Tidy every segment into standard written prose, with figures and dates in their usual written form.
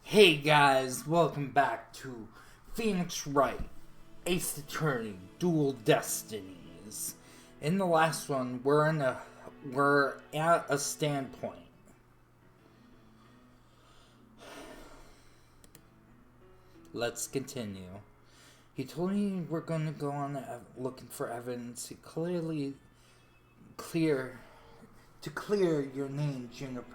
Hey guys, welcome back to Phoenix Wright, Ace Attorney, Dual Destinies. In the last one, we're at a standpoint. Let's continue. He told me we're going to go on looking for evidence to clear your name, Juniper.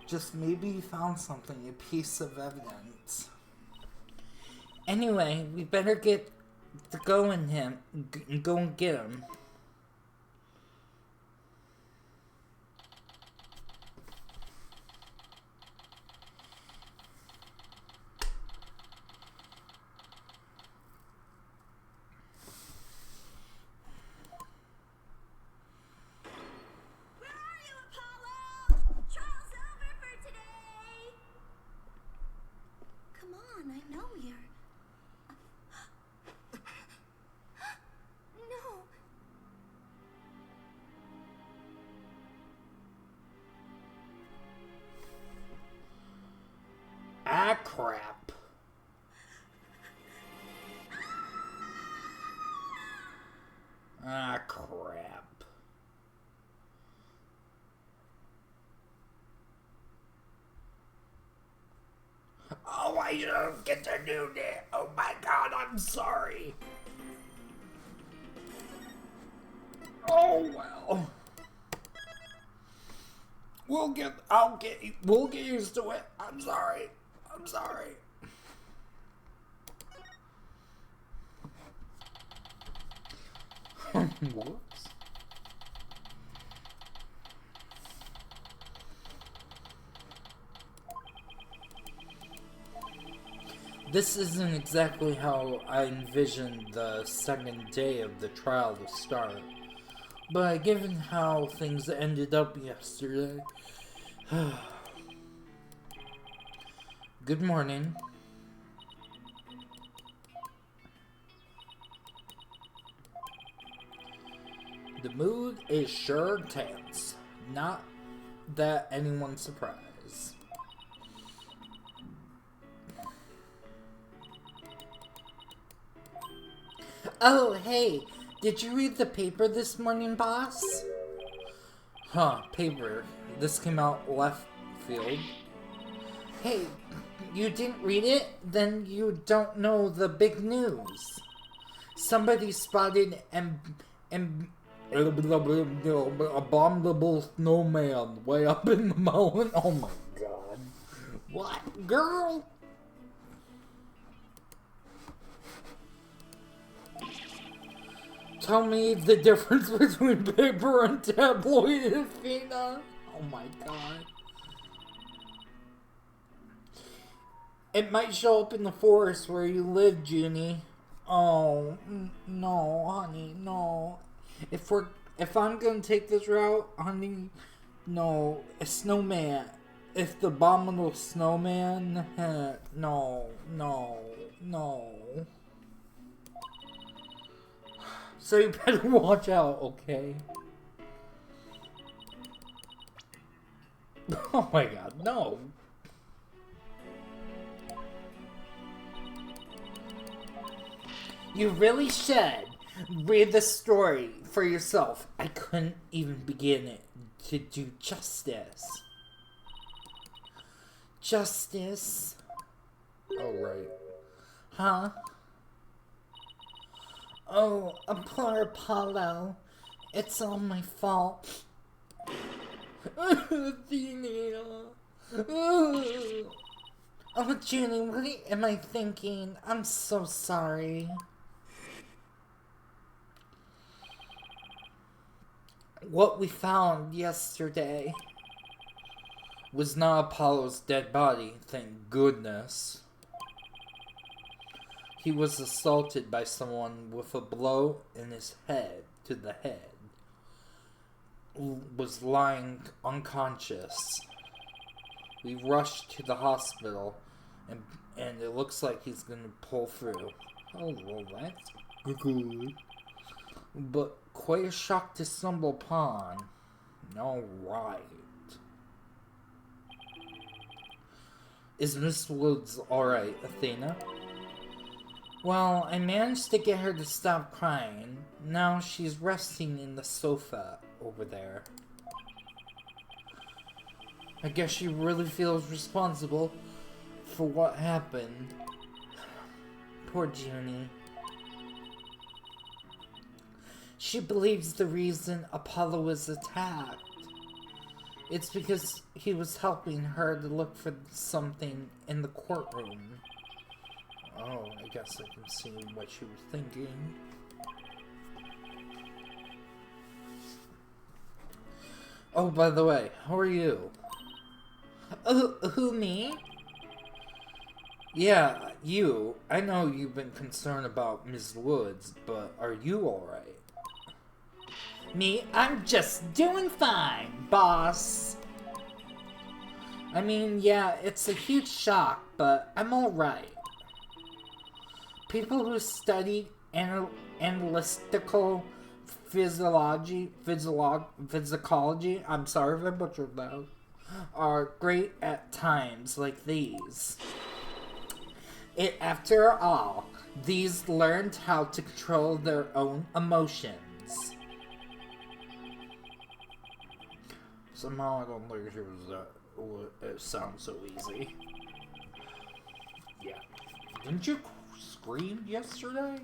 Just maybe you found something, a piece of evidence. Anyway, we better get to go and get him. I know you're... No. Ah, crap. Ah, crap. Oh, I don't get to do that. Oh my god, I'm sorry. Oh well. We'll get used to it. I'm sorry. Whoops. This isn't exactly how I envisioned the second day of the trial to start, but given how things ended up yesterday... Good morning. The mood is sure tense. Not that anyone's surprised. Oh, hey, did you read the paper this morning, boss? Huh, paper. This came out left field. Hey, you didn't read it? Then you don't know the big news. Somebody spotted an abominable snowman way up in the mountain. Oh my god. What? Girl? Tell me the difference between paper and tabloid, Athena. Oh my god. It might show up in the forest where you live, Junie. Oh, no, honey, no. If I'm gonna take this route, honey, no. A snowman. If the abominable snowman, no. So you better watch out, okay? Oh my god, no. You really should read the story for yourself. I couldn't even begin it to do justice. Justice? Oh, right. Huh? Oh, poor Apollo. It's all my fault. Athena. Oh, Junie, what am I thinking? I'm so sorry. What we found yesterday was not Apollo's dead body, thank goodness. He was assaulted by someone with a blow in his head to the head. Was lying unconscious. We rushed to the hospital, and it looks like he's gonna pull through. Oh, well, that's good. But quite a shock to stumble upon. All right. Is Miss Woods alright, Athena? Well, I managed to get her to stop crying. Now she's resting in the sofa over there. I guess she really feels responsible for what happened. Poor Junie. She believes the reason Apollo was attacked, it's because he was helping her to look for something in the courtroom. Oh, I guess I can see what she was thinking. Oh, by the way, how are you? Who, me? Yeah, you. I know you've been concerned about Ms. Woods, but are you alright? Me? I'm just doing fine, boss. I mean, yeah, it's a huge shock, but I'm alright. People who study analytical physiology, I'm sorry if I butchered that, are great at times like these. After all, these learned how to control their own emotions. Somehow I don't think it sounds so easy. Yeah. Didn't you scream yesterday?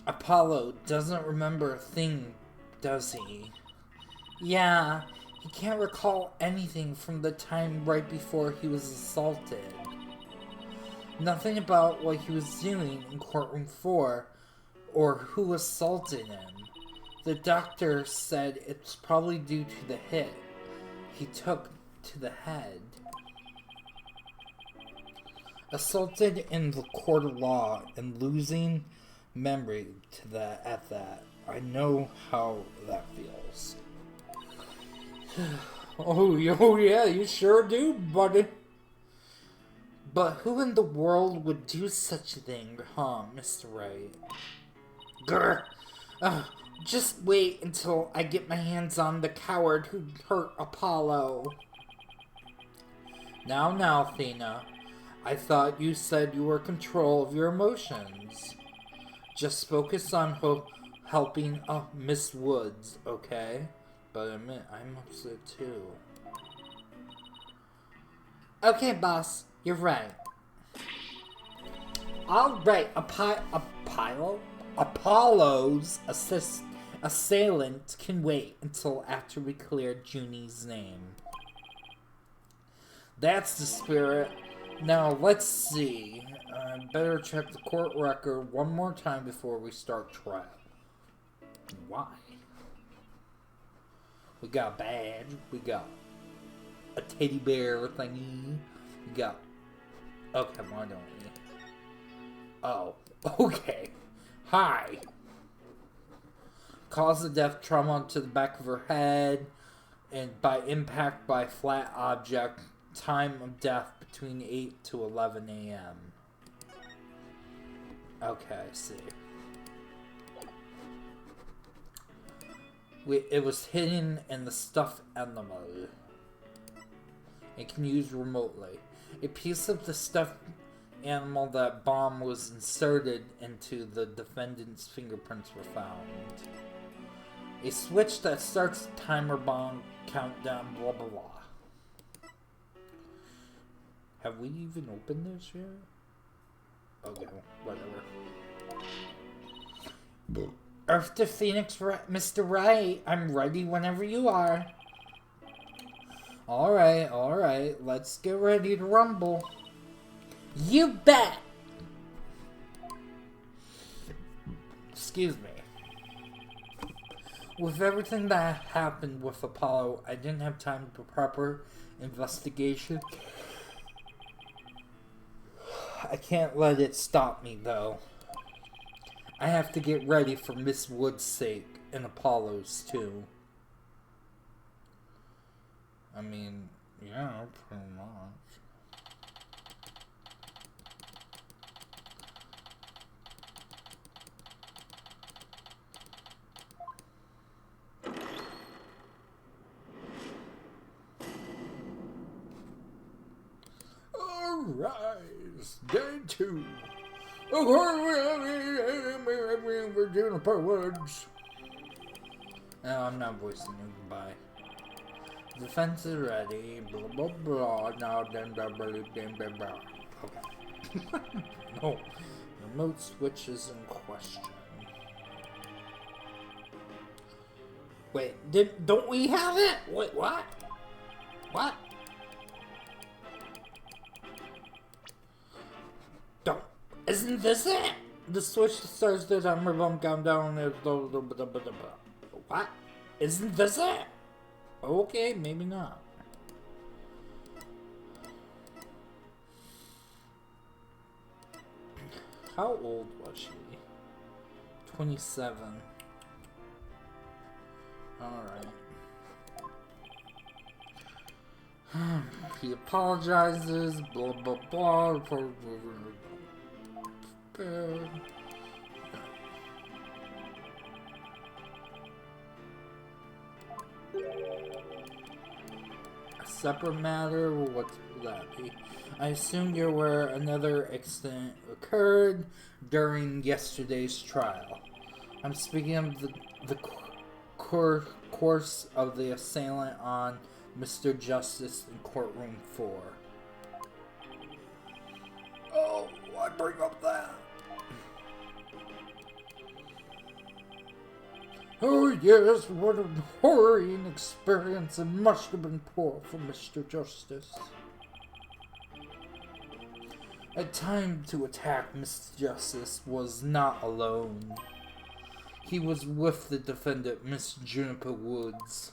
Apollo doesn't remember a thing, does he? Yeah, he can't recall anything from the time right before he was assaulted. Nothing about what he was doing in courtroom 4 or who assaulted him. The doctor said it's probably due to the hit he took to the head. Assaulted in the court of law and losing memory to that. I know how that feels. Oh yeah, you sure do, buddy. But who in the world would do such a thing, huh, Mr. Wright? Grr! Just wait until I get my hands on the coward who hurt Apollo. Now, Athena. I thought you said you were in control of your emotions. Just focus on helping Miss Woods, okay? But admit, I'm upset too. Okay, boss, you're right. Alright, Apollo's assailant can wait until after we clear Junie's name. That's the spirit. Now, let's see. Better check the court record one more time before we start trial. Why? We got a badge. We got a teddy bear thingy. We got... Okay, why don't we? Oh, okay. Hi. Cause of death, trauma to the back of her head, and by impact by flat object. Time of death between 8 to 11 a.m. Okay, I see. It was hidden in the stuffed animal. It can use remotely. A piece of the stuffed animal that bomb was inserted into the defendant's fingerprints were found. A switch that starts the timer bomb countdown, blah blah blah. Have we even opened this yet? Okay, whatever. Earth to Phoenix, Mr. Wright. I'm ready whenever you are. Alright. Let's get ready to rumble. You bet! Excuse me. With everything that happened with Apollo, I didn't have time for proper investigation. I can't let it stop me, though. I have to get ready for Miss Wood's sake, and Apollo's, too. I mean, yeah, pretty much. Rise, Day 2. We're doing a part words. No, I'm not voicing it. Goodbye. Defense is ready. Blah blah blah. Now then, blah blah blah blah. Okay. No. Remote switch is in question. Wait, don't we have it? Wait, what? What? Isn't this it? The switch starts the timer bump countdown. What? Isn't this it? Okay, maybe not. How old was she? 27. Alright. He apologizes, blah blah blah. A separate matter? What would that be? I assume you're aware another accident occurred during yesterday's trial. I'm speaking of the course of the assailant on Mr. Justice in courtroom 4. Oh, why bring up that? Oh yes, what a horrid experience. It must have been poor for Mr. Justice. A time to attack Mr. Justice was not alone. He was with the defendant, Miss Juniper Woods.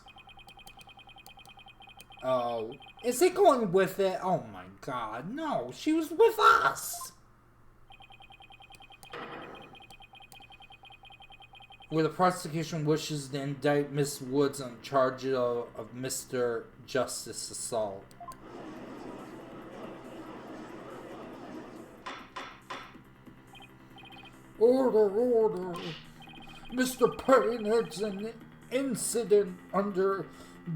Oh, is he going with it? Oh my god, no, she was with us! Where the prosecution wishes to indict Miss Woods on charge of Mr. Justice assault. Order. Mr. Payne, it's an incident under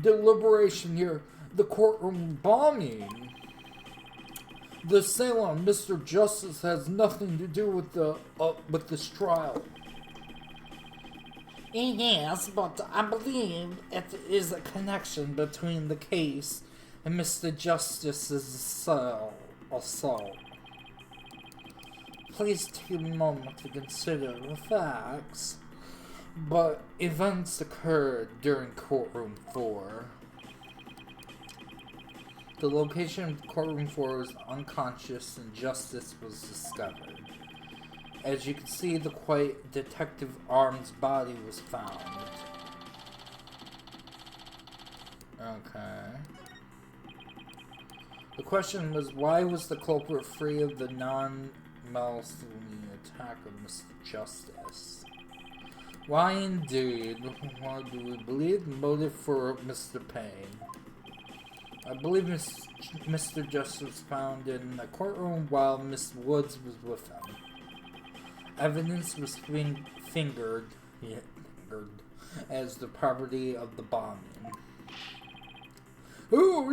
deliberation here. The courtroom bombing. The assailant, Mr. Justice, has nothing to do with this trial. Yes, but I believe it is a connection between the case and Mr. Justice's assault. Please take a moment to consider the facts, but events occurred during courtroom 4. The location of courtroom 4 was unconscious and Justice was discovered. As you can see, the quiet Detective Arm's body was found. Okay. The question was, why was the culprit free of the non-malicious attack of Mr. Justice? Why indeed? Why do we believe the motive for Mr. Payne? I believe Mr. Justice was found in the courtroom while Miss Woods was with him. Evidence was fingered as the property of the bombing. Oh.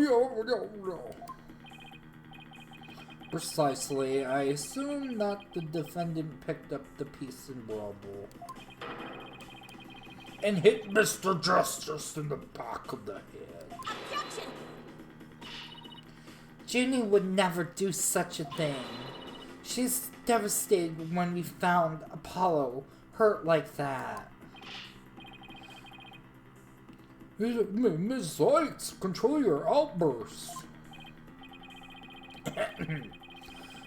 Precisely. I assume that the defendant picked up the piece in rubble and hit Mr. Justice in the back of the head. Objection! Junie would never do such a thing. She's devastated when we found Apollo hurt like that. Miss Lights, control your outbursts.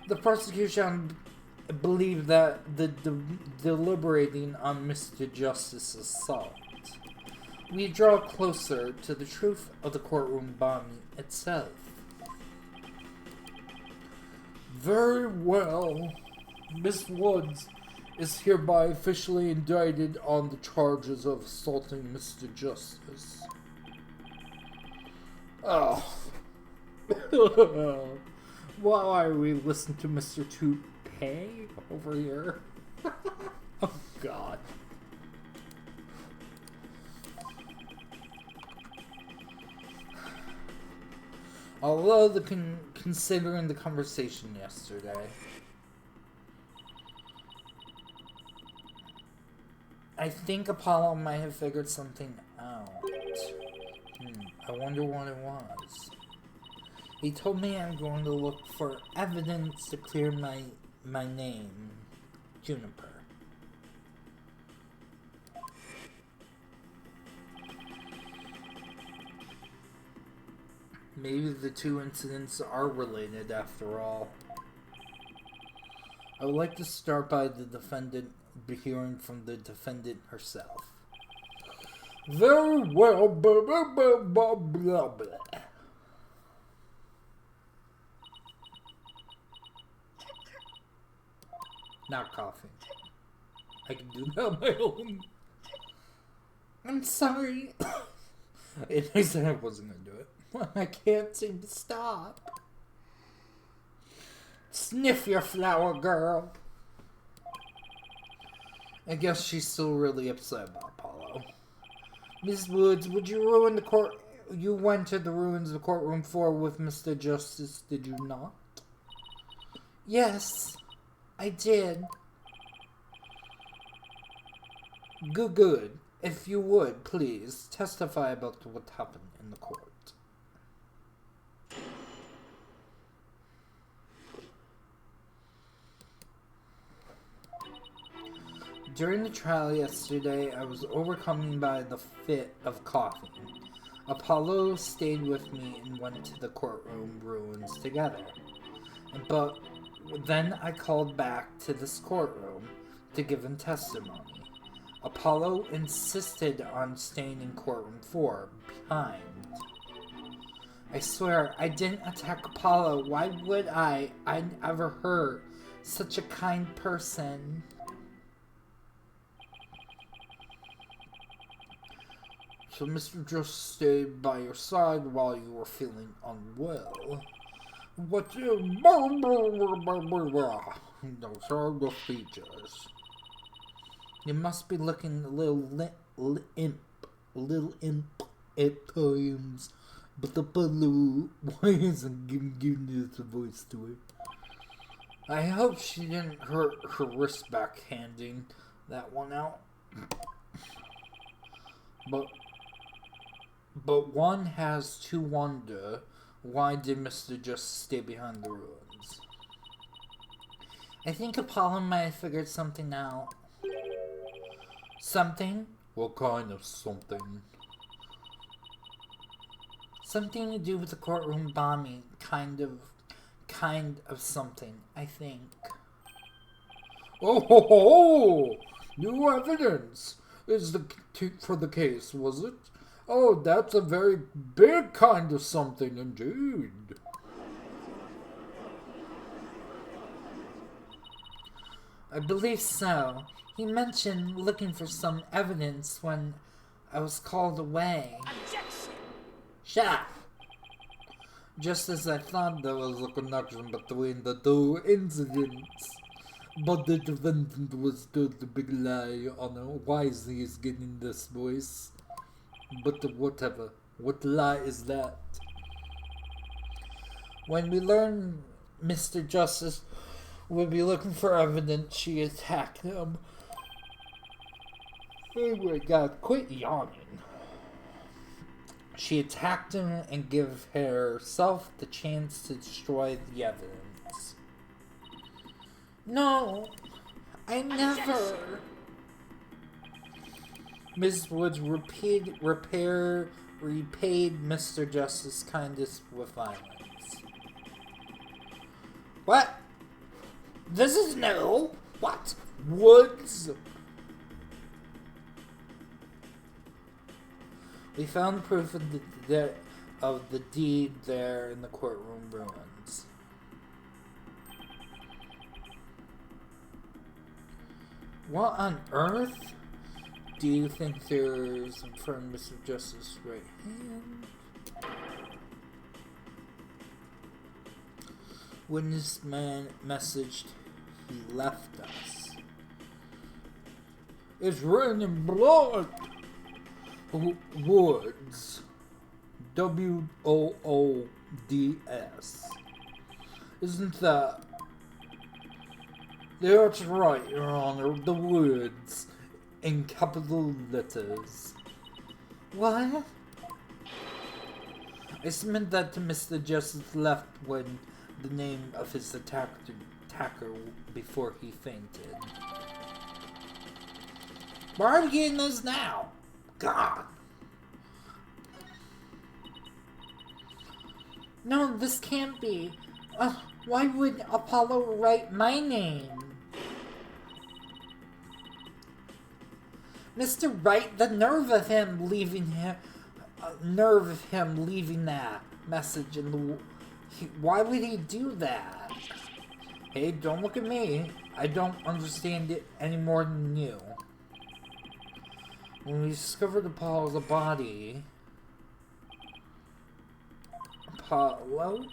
The prosecution believed that the deliberating on Mr. Justice's assault. We draw closer to the truth of the courtroom bombing itself. Very well. Miss Woods is hereby officially indicted on the charges of assaulting Mr. Justice. Oh. Why are we listening to Mr. Toupee over here? Oh, God. Although considering the conversation yesterday, I think Apollo might have figured something out. I wonder what it was. He told me I'm going to look for evidence to clear my name, Juniper. Maybe the two incidents are related after all. I would like to start by hearing from the defendant herself. Very well, blah, blah, blah, blah, blah, blah. Not coughing. I can do that on my own. I'm sorry. I said I wasn't gonna do it. I can't seem to stop. Sniff your flower, girl. I guess she's still really upset about Apollo. Miss Woods, would you ruin the court? You went to the ruins of the courtroom 4 with Mr. Justice, did you not? Yes, I did. Good. If you would, please, testify about what happened in the court. During the trial yesterday, I was overcome by the fit of coughing. Apollo stayed with me and went to the courtroom ruins together. But then I called back to this courtroom to give him testimony. Apollo insisted on staying in courtroom 4, behind. I swear, I didn't attack Apollo. Why would I? I never hurt such a kind person. So Mr. Just stayed by your side while you were feeling unwell. What you... Those are the features. You must be looking a little imp at times. But the balloon, why isn't giving this a voice to it? I hope she didn't hurt her wrist backhanding that one out. But one has to wonder, why did Mr. Just stay behind the ruins? I think Apollo might have figured something out. Something? What kind of something? Something to do with the courtroom bombing. Kind of something, I think. Oh ho ho! New evidence! Is for the case, was it? Oh, that's a very big kind of something indeed. I believe so. He mentioned looking for some evidence when I was called away. Objection! Shut up! Just as I thought there was a connection between the two incidents. But the defendant was told the big lie on why he is getting this voice. But whatever. What lie is that? When we learn Mr. Justice would be looking for evidence, she attacked him. Oh my god, quit yawning. She attacked him and gave herself the chance to destroy the evidence. No, I never. Ms. Woods repaid Mr. Justice's kindness with violence. What? This is new? What? Woods? We found proof of the deed there in the courtroom ruins. What on earth do you think there's in front of Mr. Justice's right hand? When this man messaged, he left us. It's written in blood. Woods. WOODS. DS. Isn't that... That's right, Your Honor, the words in capital letters. What? I submit that to Mr. Justice left when the name of his attacker before he fainted. Why are we getting this now? God! No, this can't be. Why would Apollo write my name? Mr. Wright, the nerve of him leaving that message in the... Why would he do that? Hey, don't look at me. I don't understand it any more than you. When we discovered Apollo's body... Apollo?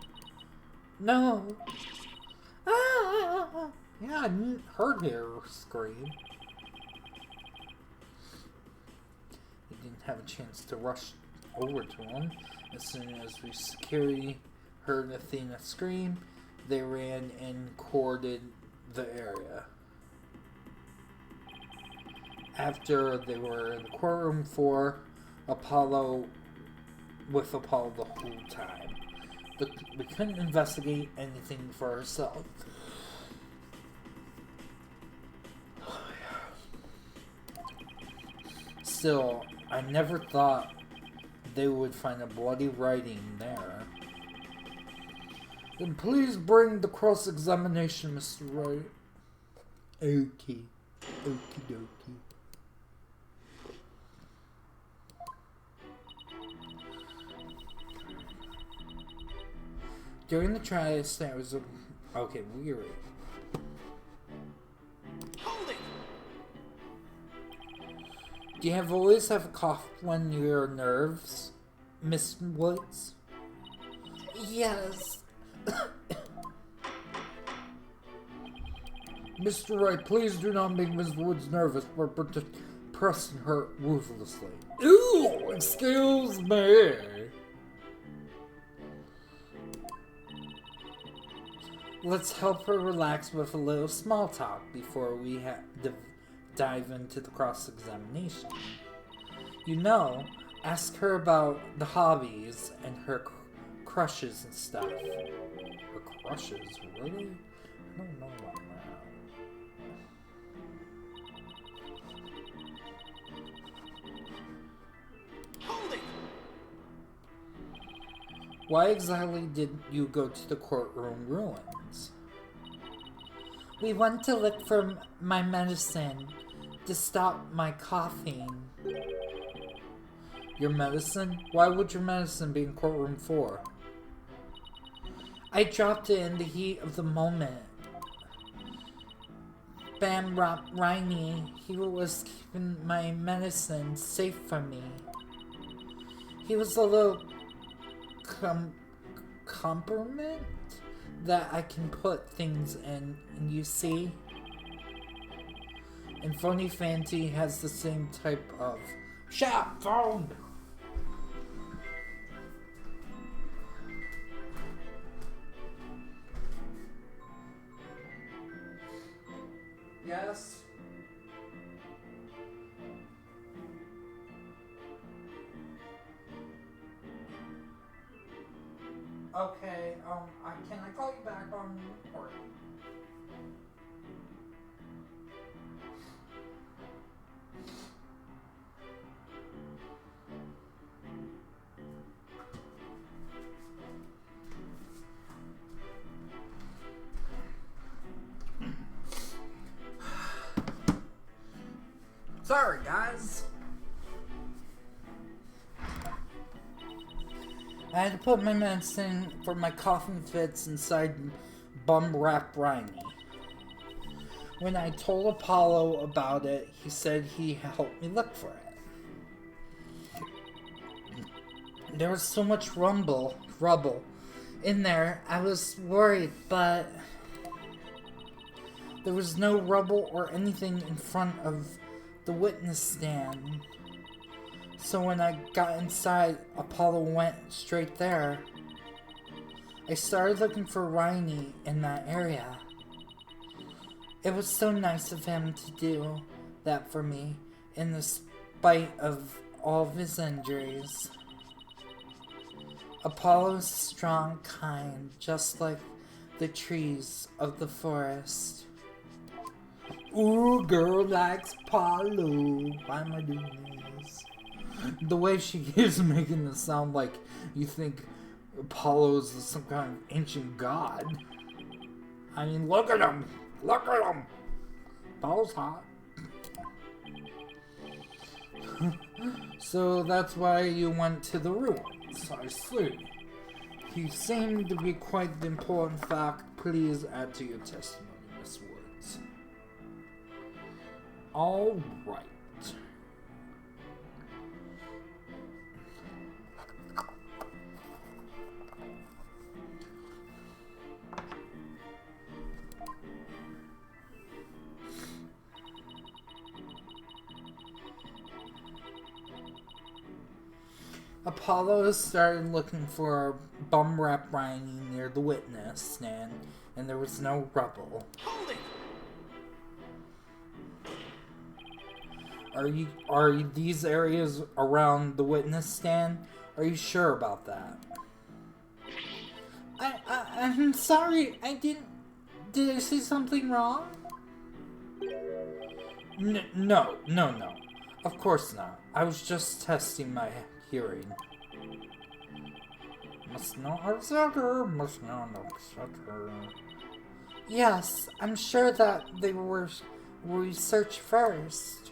No! Ah! Yeah, I heard her scream. We didn't have a chance to rush over to him. As soon as we security heard Athena scream, they ran and cordoned the area. After they were in the courtroom with Apollo the whole time. We couldn't investigate anything for ourselves. Still, I never thought they would find a bloody writing there. Then please bring the cross-examination, Mr. Wright. Okay. Okie dokie. During the trial, there was a... Okay, weird. Hold it! Do you always have a cough when your nerves, Miss Woods? Yes. Mr. Wright, please do not make Miss Woods nervous by pressing her ruthlessly. Ew! Excuse me! Let's help her relax with a little small talk before we dive into the cross-examination. You know, ask her about the hobbies and her crushes and stuff. Her crushes? Really? I don't know about that. Hold it! Why exactly did you go to the courtroom ruins? We went to look for my medicine to stop my coughing. Your medicine? Why would your medicine be in courtroom 4? I dropped it in the heat of the moment. Bam Riney, he was keeping my medicine safe from me. He was a little compartment that I can put things in, and you see? And Phony Fancy has the same type of... Shut up, phone! Yes? Okay, can I call you back on recording? Sorry, guys. I had to put my medicine for my coughing fits inside bum wrap Riney. When I told Apollo about it, he said he helped me look for it. There was so much rubble in there, I was worried, but there was no rubble or anything in front of the witness stand. So when I got inside, Apollo went straight there. I started looking for Wright in that area. It was so nice of him to do that for me, in spite of all of his injuries. Apollo's strong, kind, just like the trees of the forest. Ooh, girl likes Apollo. Why am I doing this? The way she is making it sound like you think Apollo is some kind of ancient god. I mean, look at him! Look at him! Apollo's hot. So that's why you went to the ruins, I see. You seem to be quite the important fact. Please add to your testimony, Miss Woods. All right. Apollo started looking for a bum rap Wright near the witness stand, and there was no rubble. Hold it! Are these areas around the witness stand? Are you sure about that? I'm sorry, did I say something wrong? No. Of course not. I was just testing my hearing. Must not upset her. Yes, I'm sure that they were researched first.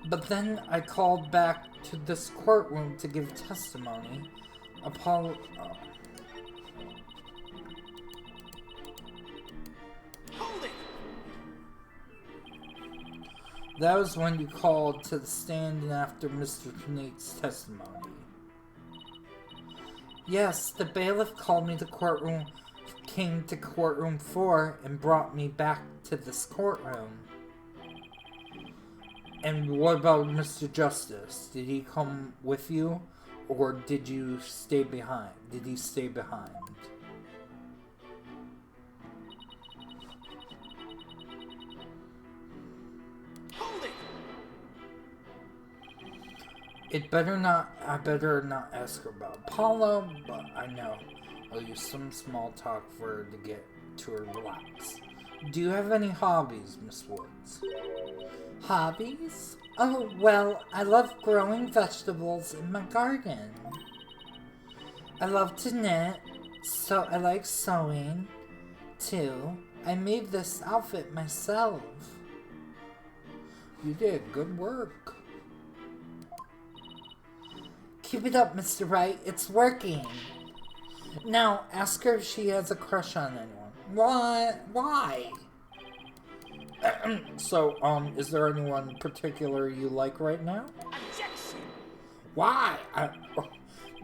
But then I called back to this courtroom to give testimony. Hold it! That was when you called to the stand after Mr. Knate's testimony. Yes, the bailiff called me to courtroom, came to courtroom 4 and brought me back to this courtroom. And what about Mr. Justice? Did he come with you, or did you stay behind? Did he stay behind? Hold it! I better not ask her about Apollo, but I know I'll use some small talk for her to get to her relax. Do you have any hobbies, Miss Woods? Hobbies? Oh, well, I love growing vegetables in my garden. I love to knit, so I like sewing, too. I made this outfit myself. You did good work. Keep it up, Mr. Wright. It's working. Now, ask her if she has a crush on anyone. What? Why? So, is there anyone particular you like right now? Objection! Why?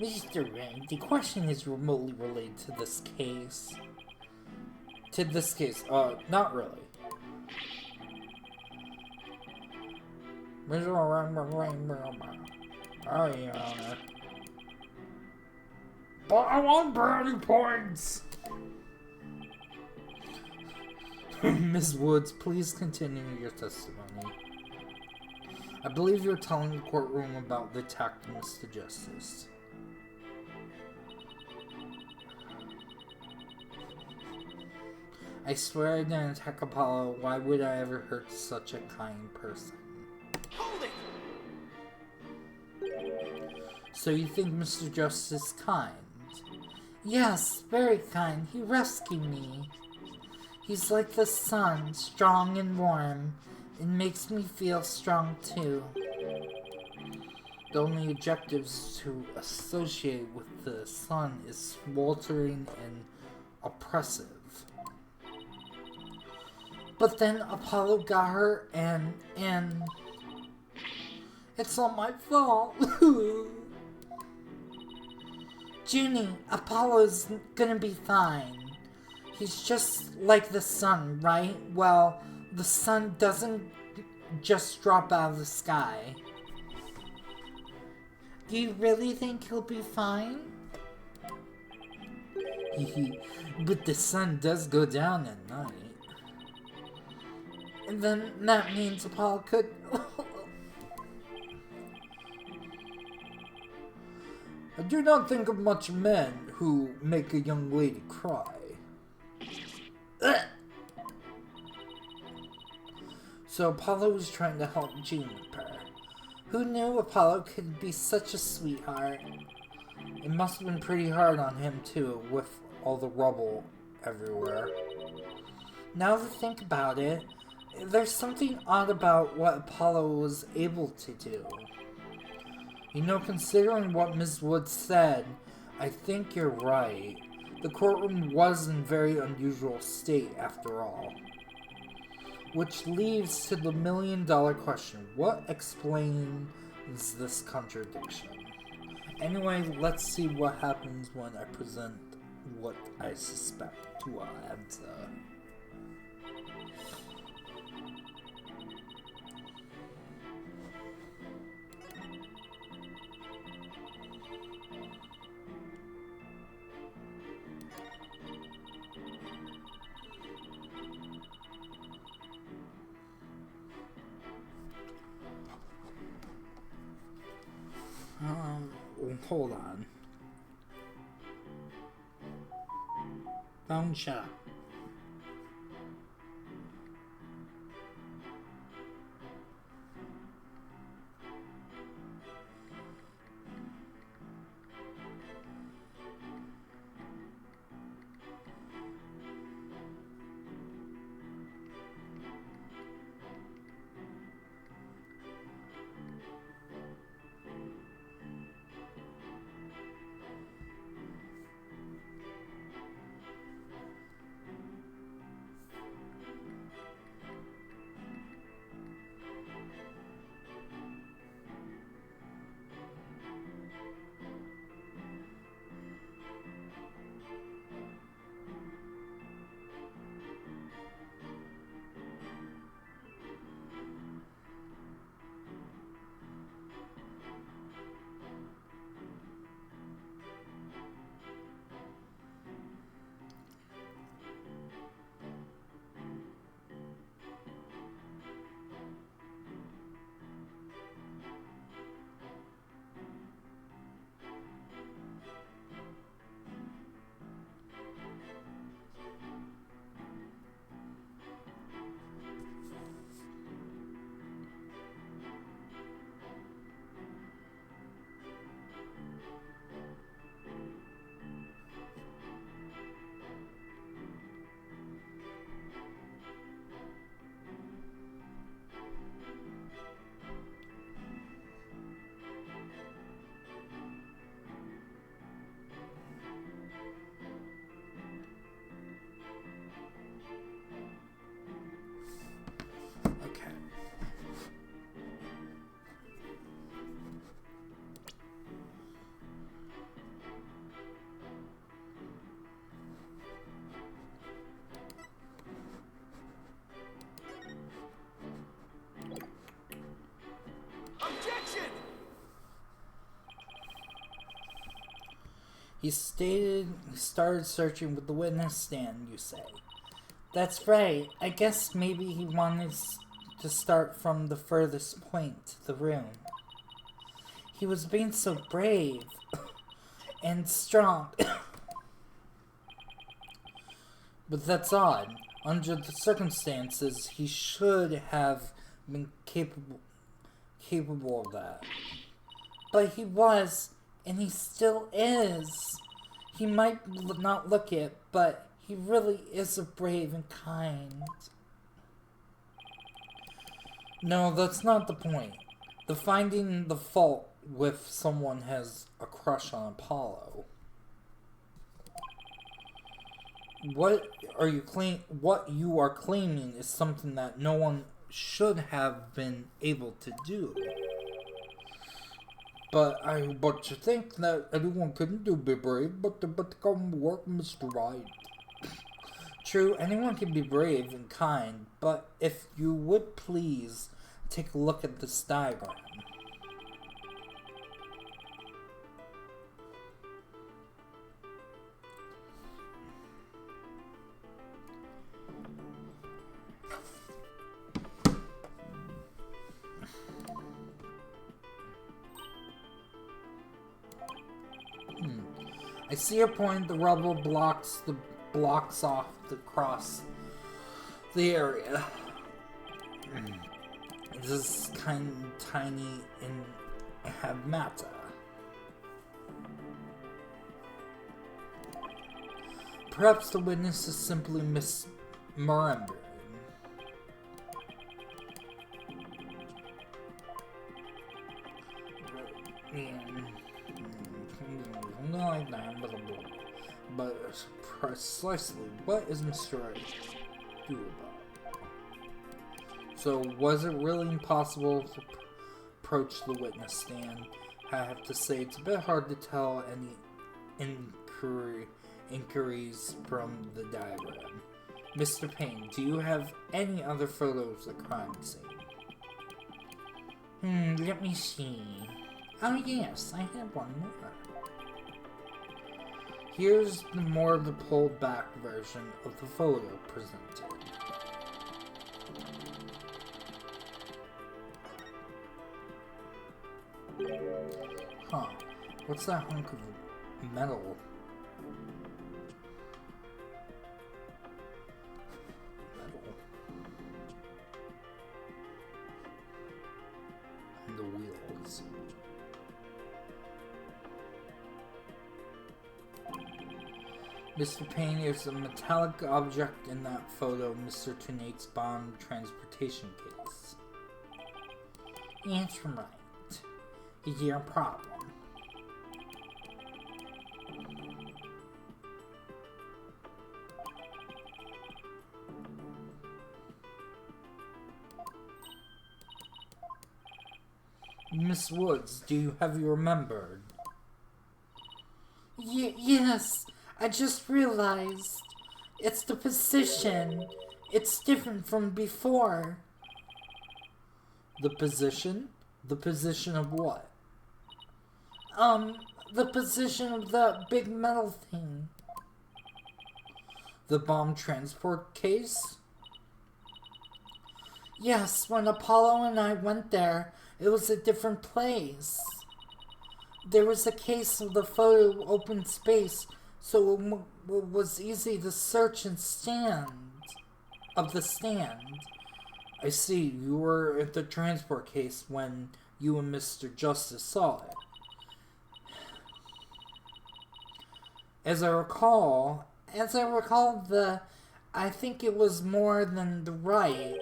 Mr. Wright, the question is remotely related to this case. Not really. Oh, Your Honor. But I want brownie points! Ms. Woods, please continue your testimony. I believe you're telling the courtroom about the attack to Mr. Justice. I swear I didn't attack Apollo. Why would I ever hurt such a kind person? Hold it! So you think Mr. Justice is kind? Yes, very kind. He rescued me. He's like the sun, strong and warm. It makes me feel strong too. The only adjectives to associate with the sun is sweltering and oppressive. But then Apollo got her and it's not my fault. Junie, Apollo's gonna be fine. He's just like the sun, right? Well, the sun doesn't just drop out of the sky. Do you really think he'll be fine? But the sun does go down at night. And then that means Apollo could... I do not think of much men who make a young lady cry. Ugh. So Apollo was trying to help Juniper. Who knew Apollo could be such a sweetheart? It must have been pretty hard on him too, with all the rubble everywhere. Now to think about it, there's something odd about what Apollo was able to do. You know, considering what Ms. Woods said, I think you're right. The courtroom was in very unusual state after all. Which leads to the million-dollar question. What explains this contradiction? Anyway, let's see what happens when I present what I suspect to our answer. Hold on. Phone shut up. He started searching with the witness stand, you say. That's right. I guess maybe he wanted to start from the furthest point to the room. He was being so brave and strong. But that's odd. Under the circumstances, he should have been capable of that. But he was, and he still is. He might not look it, but he really is a brave and kind. No, that's not the point. The finding the fault with someone has a crush on Apollo. What you are claiming is something that no one should have been able to do. But you think that anyone couldn't be brave, but come work, Mr. Wright. True, anyone can be brave and kind, but if you would please take a look at this diagram. see your point. The rubble blocks off across the area. This is kind of tiny and have matter. Perhaps the witness is simply misremembering. But precisely what is Mr. Wright do about it? So was it really impossible to approach the witness stand? I have to say it's a bit hard to tell any inquiries from the diagram. Mr. Payne, do you have any other photos of the crime scene? Let me see. Oh yes, I have one more. Here's more of the pulled back version of the photo presented. Huh, what's that hunk of metal? And the wheels. Mr. Payne, is a metallic object in that photo Mr. Tunate's bomb transportation case. That's right. Is there a problem? Miss Woods, have you remembered? Yes. I just realized it's the position. It's different from before. The position? The position of what? The position of the big metal thing. The bomb transport case? Yes, when Apollo and I went there, it was a different place. There was a case of the photo open space, so it was easy to search and stand. I see, you were at the transport case when you and Mr. Justice saw it. As I recall, I think it was more than the right.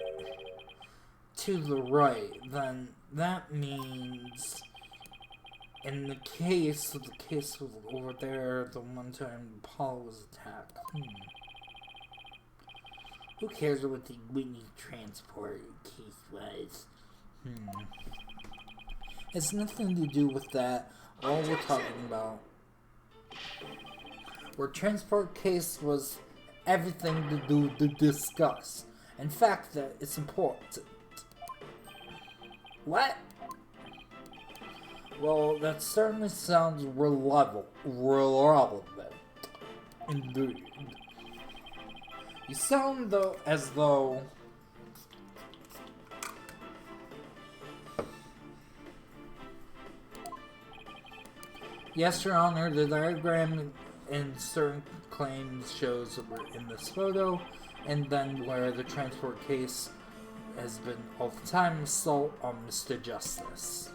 To the right, then that means in the case was over there, the one time Paul was attacked. Who cares what the Whitney transport case was? It's nothing to do with that. All we're talking about. Where transport case was everything to do to discuss. In fact, that it's important. What? Well, that certainly sounds relevant. Indeed. You sound as though yes, Your Honor, the diagram in certain claims shows in this photo, and then where the transport case has been all the time assault on Mr. Justice.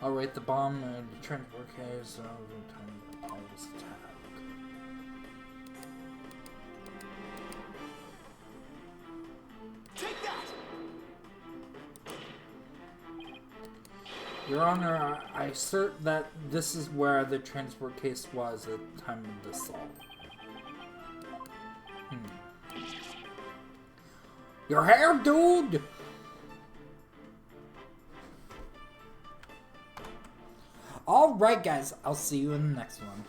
Alright, the bomb and the transport case all the time that Paul was attacked. Take that! Your Honor, I assert that this is where the transport case was at the time of the assault. Your hair, dude! Alright, guys, I'll see you in the next one.